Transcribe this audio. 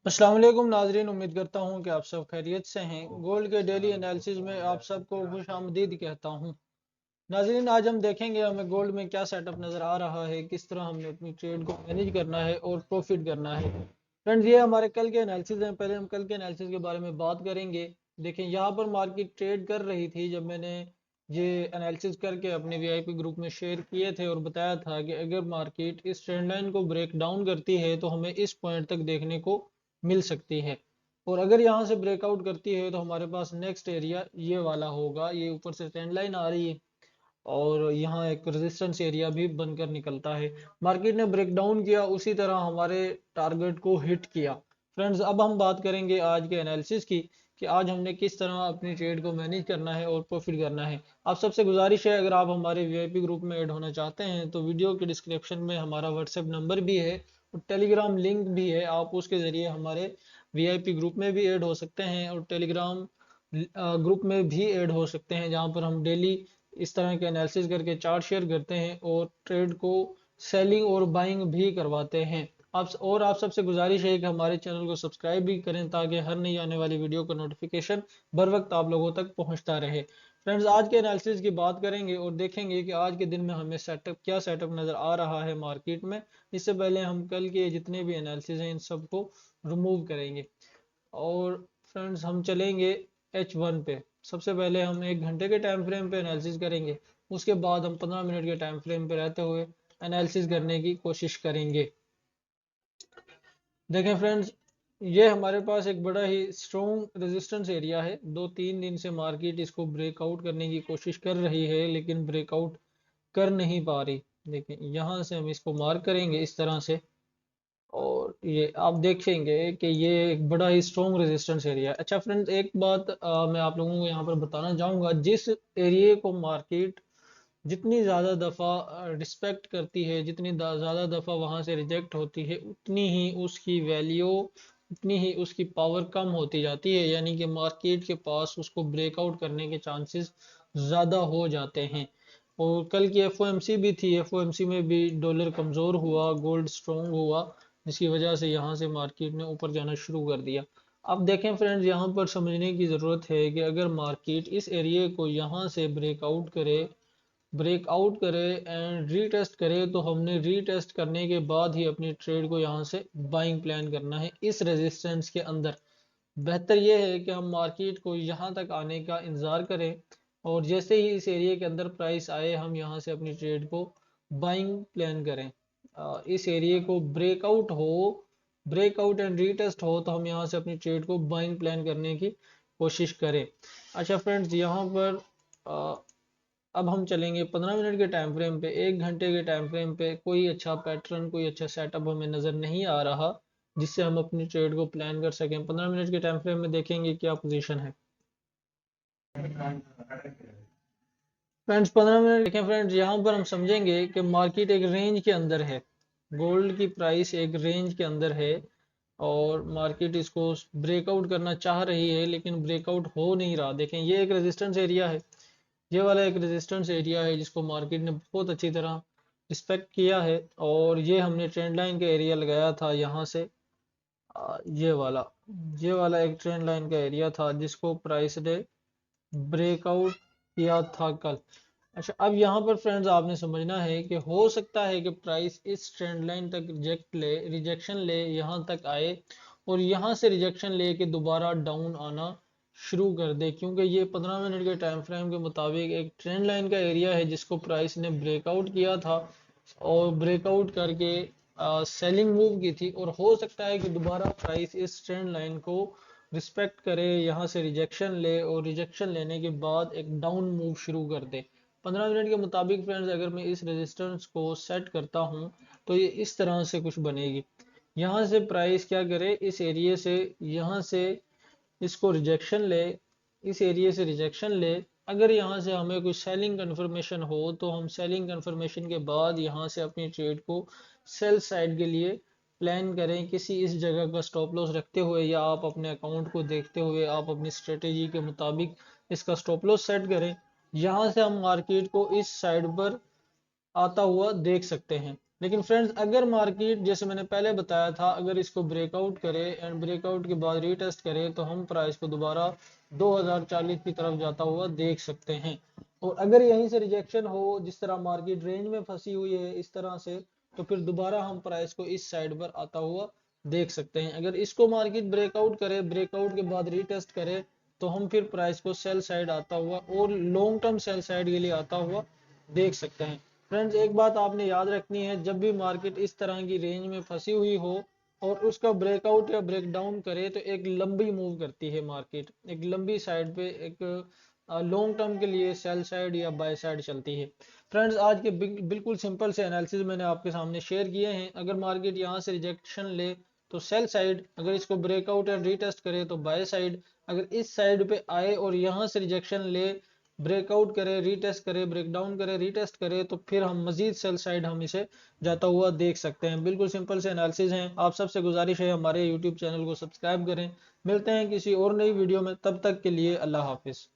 अस्सलाम वालेकुम नाजरीन, उम्मीद करता हूँ कि आप सब खैरियत से हैं। गोल्ड के डेली एनालिसिस में आप सबको खुशामदीद कहता हूँ। नाजरीन, आज हम देखेंगे हमें गोल्ड में क्या सेटअप नज़र आ रहा है, किस तरह हमने अपनी ट्रेड को मैनेज करना है और प्रॉफिट करना है। फ्रेंड्स, ये हमारे कल के एनालिसिस हैं। पहले हम कल के एनालिसिस के बारे में बात करेंगे। देखें, यहाँ पर मार्केट ट्रेड कर रही थी जब मैंने ये एनालिसिस करके अपने वीआईपी ग्रुप में शेयर किए थे और बताया था कि अगर मार्केट इस ट्रेंड लाइन को ब्रेक डाउन करती है तो हमें इस पॉइंट तक देखने को मिल सकती है, और अगर यहाँ से ब्रेकआउट करती है तो हमारे पास नेक्स्ट एरिया ये वाला होगा। ये ऊपर से ट्रेंड लाइन आ रही है और यहाँ एक रेजिस्टेंस एरिया भी बनकर निकलता है। मार्केट ने ब्रेकडाउन किया, उसी तरह हमारे टारगेट को हिट किया। फ्रेंड्स, अब हम बात करेंगे आज के एनालिसिस की कि आज हमने किस तरह अपनी ट्रेड को मैनेज करना है और प्रॉफिट करना है। आप सबसे गुजारिश है, अगर आप हमारे वीआईपी ग्रुप में ऐड होना चाहते हैं तो वीडियो के डिस्क्रिप्शन में हमारा व्हाट्सएप नंबर भी है और टेलीग्राम लिंक भी है। आप उसके ज़रिए हमारे वीआईपी ग्रुप में भी ऐड हो सकते हैं और टेलीग्राम ग्रुप में भी ऐड हो सकते हैं, जहाँ पर हम डेली इस तरह के एनालिसिस करके चार्ट शेयर करते हैं और ट्रेड को सेलिंग और बाइंग भी करवाते हैं। आप सबसे गुजारिश है कि हमारे चैनल को सब्सक्राइब भी करें ताकि हर नई आने वाली वीडियो का नोटिफिकेशन बर वक्त आप लोगों तक पहुंचता रहे। फ्रेंड्स, आज के एनालिसिस की बात करेंगे और देखेंगे कि आज के दिन में हमें क्या सेटअप नज़र आ रहा है मार्केट में। इससे पहले हम कल के जितने भी एनालिसिस हैं इन सबको रिमूव करेंगे और फ्रेंड्स हम चलेंगे H1 पे। सबसे पहले हम 1 घंटे के टाइम फ्रेम पे एनालिसिस करेंगे, उसके बाद हम 15 मिनट के टाइम फ्रेम पे रहते हुए एनालिसिस करने की कोशिश करेंगे। देखें फ्रेंड्स, ये हमारे पास एक बड़ा ही स्ट्रॉन्ग रेजिस्टेंस एरिया है। 2-3 दिन से मार्केट इसको ब्रेकआउट करने की कोशिश कर रही है लेकिन ब्रेकआउट कर नहीं पा रही। देखें, यहाँ से हम इसको मार्क करेंगे इस तरह से और ये आप देखेंगे कि ये एक बड़ा ही स्ट्रॉन्ग रेजिस्टेंस एरिया है। अच्छा फ्रेंड्स, एक बात मैं आप लोगों को यहाँ पर बताना चाहूँगा। जिस एरिया को मार्केट जितनी ज़्यादा दफ़ा रिस्पेक्ट करती है, जितनी ज़्यादा दफ़ा वहाँ से रिजेक्ट होती है, उतनी ही उसकी वैल्यू, उतनी ही उसकी पावर कम होती जाती है। यानी कि मार्केट के पास उसको ब्रेकआउट करने के चांसेस ज़्यादा हो जाते हैं। और कल की एफओएमसी भी थी, एफओएमसी में भी डॉलर कमज़ोर हुआ, गोल्ड स्ट्रॉन्ग हुआ, जिसकी वजह से यहाँ से मार्केट ने ऊपर जाना शुरू कर दिया। अब देखें फ्रेंड्स, यहाँ पर समझने की ज़रूरत है कि अगर मार्केट इस एरिया को यहाँ से ब्रेकआउट करे एंड रीटेस्ट करे तो हमने रीटेस्ट करने के बाद ही अपनी ट्रेड को यहाँ से बाइंग प्लान करना है इस रेजिस्टेंस के अंदर। बेहतर यह है कि हम मार्केट को यहाँ तक आने का इंतज़ार करें और जैसे ही इस एरिया के अंदर प्राइस आए हम यहाँ से अपनी ट्रेड को बाइंग प्लान करें। इस एरिया को ब्रेकआउट एंड रीटेस्ट हो तो हम यहाँ से अपनी ट्रेड को बाइंग प्लान करने की कोशिश करें। अच्छा फ्रेंड्स, यहाँ पर अब हम चलेंगे 15 मिनट के टाइम फ्रेम पे। 1 घंटे के टाइम फ्रेम पे कोई अच्छा पैटर्न, कोई अच्छा सेटअप हमें नज़र नहीं आ रहा जिससे हम अपनी ट्रेड को प्लान कर सकें। 15 मिनट के टाइम फ्रेम में देखेंगे क्या पोजीशन है। फ्रेंड्स, 15 मिनट देखें। फ्रेंड्स, यहाँ पर हम समझेंगे कि मार्केट एक रेंज के अंदर है, गोल्ड की प्राइस एक रेंज के अंदर है और मार्केट इसको ब्रेकआउट करना चाह रही है लेकिन ब्रेकआउट हो नहीं रहा। देखें, ये एक रेजिस्टेंस एरिया है, ये वाला एक रेजिस्टेंस एरिया है जिसको मार्केट ने बहुत अच्छी तरह रिस्पेक्ट किया है और ये हमने ट्रेंड लाइन का एरिया लगाया था यहाँ से। ये वाला एक ट्रेंड लाइन का एरिया था जिसको प्राइस ने ब्रेकआउट किया था कल। अच्छा, अब यहाँ पर फ्रेंड्स आपने समझना है कि हो सकता है कि प्राइस इस ट्रेंड लाइन तक रिजेक्शन ले, यहाँ तक आए और यहाँ से रिजेक्शन ले के दोबारा डाउन आना शुरू कर दे, क्योंकि ये 15 मिनट के टाइम फ्रेम के मुताबिक एक ट्रेंड लाइन का एरिया है जिसको प्राइस ने ब्रेकआउट किया था और ब्रेकआउट करके सेलिंग मूव की थी। और हो सकता है कि दोबारा प्राइस इस ट्रेंड लाइन को रिस्पेक्ट करे, यहाँ से रिजेक्शन ले और रिजेक्शन लेने के बाद एक डाउन मूव शुरू कर दे। 15 मिनट के मुताबिक फ्रेंड्स, अगर मैं इस रेजिस्टेंस को सेट करता हूँ तो ये इस तरह से कुछ बनेगी। यहाँ से प्राइस क्या करे, इस एरिया से यहाँ से इसको रिजेक्शन ले, इस एरिया से रिजेक्शन ले। अगर यहाँ से हमें कोई सेलिंग कंफर्मेशन हो तो हम सेलिंग कंफर्मेशन के बाद यहाँ से अपनी ट्रेड को सेल साइड के लिए प्लान करें, किसी इस जगह का स्टॉप लॉस रखते हुए या आप अपने अकाउंट को देखते हुए आप अपनी स्ट्रेटेजी के मुताबिक इसका स्टॉप लॉस सेट करें। यहाँ से हम मार्केट को इस साइड पर आता हुआ देख सकते हैं। लेकिन फ्रेंड्स अगर मार्केट जैसे मैंने पहले बताया था, अगर इसको ब्रेकआउट करे एंड ब्रेकआउट के बाद रीटेस्ट करे तो हम प्राइस को दोबारा 2040 की तरफ जाता हुआ देख सकते हैं। और अगर यहीं से रिजेक्शन हो, जिस तरह मार्केट रेंज में फंसी हुई है इस तरह से, तो फिर दोबारा हम प्राइस को इस साइड पर आता हुआ देख सकते हैं। अगर इसको मार्केट ब्रेकआउट करे, ब्रेकआउट के बाद रीटेस्ट करे, तो हम फिर प्राइस को सेल साइड आता हुआ और लॉन्ग टर्म सेल साइड के लिए आता हुआ देख सकते हैं। फ्रेंड्स एक बात आपने याद रखनी है, जब भी मार्केट इस तरह की रेंज में फंसी हुई हो और उसका ब्रेकआउट या ब्रेकडाउन करे तो एक लंबी मूव करती है मार्केट, एक लंबी साइड पे एक लॉन्ग टर्म के लिए सेल साइड या बाय साइड चलती है। फ्रेंड्स आज के बिल्कुल सिंपल से एनालिसिस मैंने आपके सामने शेयर किए हैं। अगर मार्केट यहाँ से रिजेक्शन ले तो सेल साइड, अगर इसको ब्रेकआउट या रीटेस्ट करे तो बाय साइड, अगर इस साइड पे आए और यहाँ से रिजेक्शन ले, ब्रेकआउट करे, रीटेस्ट करे, ब्रेकडाउन करे, रीटेस्ट करे, तो फिर हम मजीद सेल साइड हम इसे जाता हुआ देख सकते हैं। बिल्कुल सिंपल से एनालिसिस हैं। आप सबसे गुजारिश है हमारे यूट्यूब चैनल को सब्सक्राइब करें। मिलते हैं किसी और नई वीडियो में, तब तक के लिए अल्लाह हाफिज।